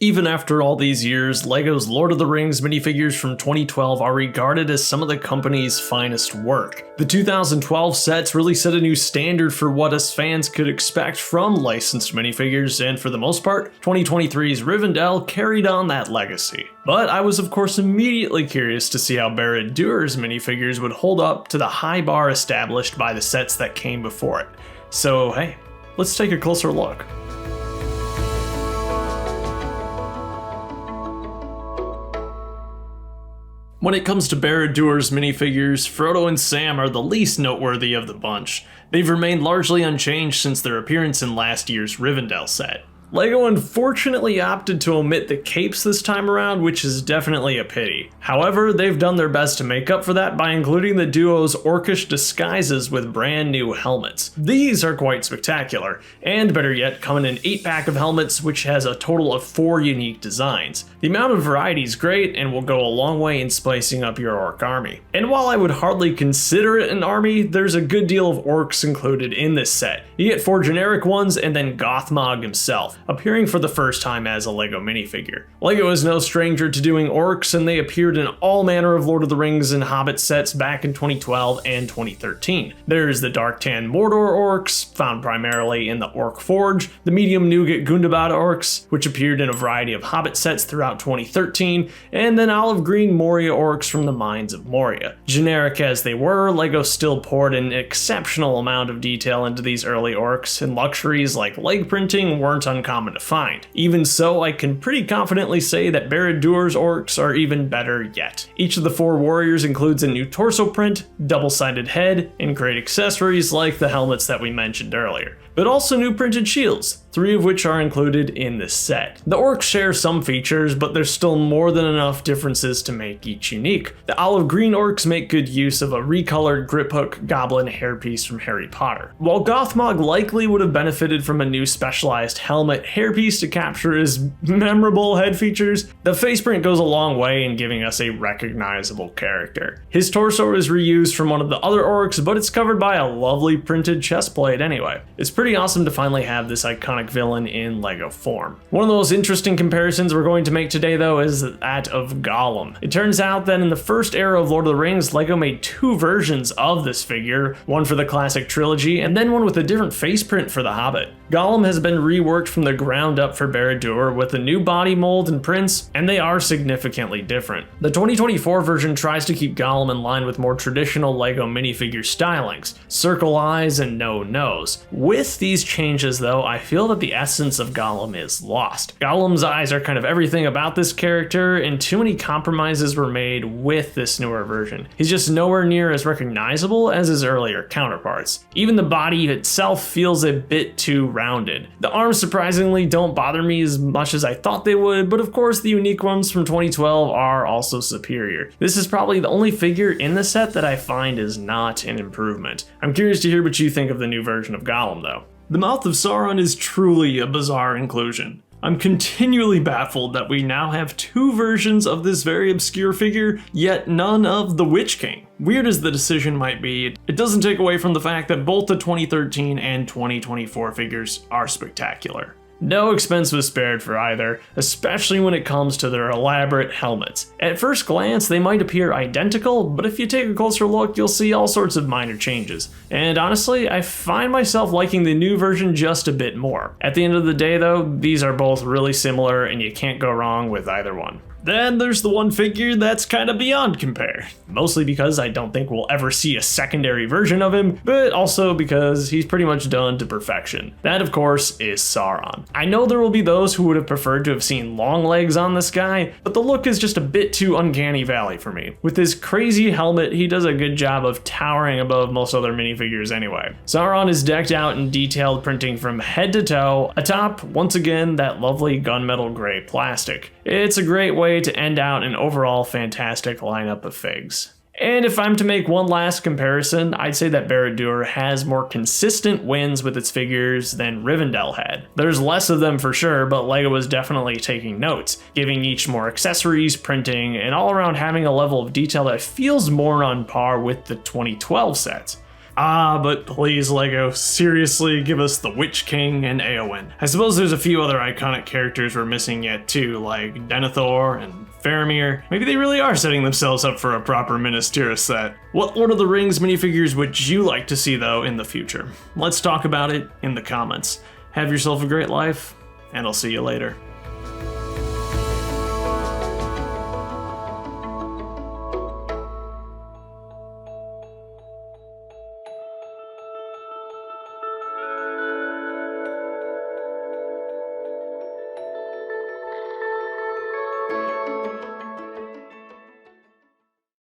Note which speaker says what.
Speaker 1: Even after all these years, LEGO's Lord of the Rings minifigures from 2012 are regarded as some of the company's finest work. The 2012 sets really set a new standard for what us fans could expect from licensed minifigures, and for the most part, 2023's Rivendell carried on that legacy. But I was of course immediately curious to see how Barad-dûr's minifigures would hold up to the high bar established by the sets that came before it. So hey, let's take a closer look. When it comes to Barad-dûr's minifigures, Frodo and Sam are the least noteworthy of the bunch. They've remained largely unchanged since their appearance in last year's Rivendell set. LEGO unfortunately opted to omit the capes this time around, which is definitely a pity. However, they've done their best to make up for that by including the duo's orcish disguises with brand new helmets. These are quite spectacular, and better yet, come in an 8-pack of helmets which has a total of 4 unique designs. The amount of variety is great and will go a long way in spicing up your orc army. And while I would hardly consider it an army, there's a good deal of orcs included in this set. You get 4 generic ones and then Gothmog himself, appearing for the first time as a LEGO minifigure. LEGO is no stranger to doing orcs, and they appeared in all manner of Lord of the Rings and Hobbit sets back in 2012 and 2013. There's the dark tan Mordor orcs, found primarily in the Orc Forge, the medium nougat Gundabad orcs, which appeared in a variety of Hobbit sets throughout 2013, and then olive green Moria orcs from the Mines of Moria. Generic as they were, LEGO still poured an exceptional amount of detail into these early orcs, and luxuries like leg printing weren't uncommon to find. Even so, I can pretty confidently say that Barad-dûr's orcs are even better yet. Each of the 4 warriors includes a new torso print, double-sided head, and great accessories like the helmets that we mentioned earlier, but also new printed shields, 3 of which are included in this set. The orcs share some features, but there's still more than enough differences to make each unique. The olive green orcs make good use of a recolored griphook goblin hairpiece from Harry Potter. While Gothmog likely would have benefited from a new specialized helmet hairpiece to capture his memorable head features, the faceprint goes a long way in giving us a recognizable character. His torso is reused from one of the other orcs, but it's covered by a lovely printed chest plate anyway. It's pretty awesome to finally have this iconic villain in LEGO form. One of the most interesting comparisons we're going to make today though is that of Gollum. It turns out that in the first era of Lord of the Rings, LEGO made 2 versions of this figure, one for the classic trilogy and then one with a different faceprint for the Hobbit. Gollum has been reworked from the ground up for Barad-dûr with a new body mold and prints, and they are significantly different. The 2024 version tries to keep Gollum in line with more traditional LEGO minifigure stylings, circle eyes and no nose. With these changes though, I feel that the essence of Gollum is lost. Gollum's eyes are kind of everything about this character, and too many compromises were made with this newer version. He's just nowhere near as recognizable as his earlier counterparts. Even the body itself feels a bit too rounded. The arms surprisingly don't bother me as much as I thought they would, but of course the unique ones from 2012 are also superior. This is probably the only figure in the set that I find is not an improvement. I'm curious to hear what you think of the new version of Gollum though. The Mouth of Sauron is truly a bizarre inclusion. I'm continually baffled that we now have 2 versions of this very obscure figure, yet none of the Witch King. Weird as the decision might be, it doesn't take away from the fact that both the 2013 and 2024 figures are spectacular. No expense was spared for either, especially when it comes to their elaborate helmets. At first glance, they might appear identical, but if you take a closer look, you'll see all sorts of minor changes. And honestly, I find myself liking the new version just a bit more. At the end of the day though, these are both really similar and you can't go wrong with either one. Then there's the one figure that's kinda beyond compare. Mostly because I don't think we'll ever see a secondary version of him, but also because he's pretty much done to perfection. That of course is Sauron. I know there will be those who would have preferred to have seen long legs on this guy, but the look is just a bit too uncanny valley for me. With his crazy helmet, he does a good job of towering above most other minifigures anyway. Sauron is decked out in detailed printing from head to toe, atop, once again, that lovely gunmetal gray plastic. It's a great way to end out an overall fantastic lineup of figs. And if I'm to make one last comparison, I'd say that Barad-dûr has more consistent wins with its figures than Rivendell had. There's less of them for sure, but LEGO was definitely taking notes, giving each more accessories, printing, and all around having a level of detail that feels more on par with the 2012 sets. But please, LEGO, seriously, give us the Witch King and Eowyn. I suppose there's a few other iconic characters we're missing yet too, like Denethor and Faramir. Maybe they really are setting themselves up for a proper Minas Tirith set. What Lord of the Rings minifigures would you like to see though in the future? Let's talk about it in the comments. Have yourself a great life, and I'll see you later.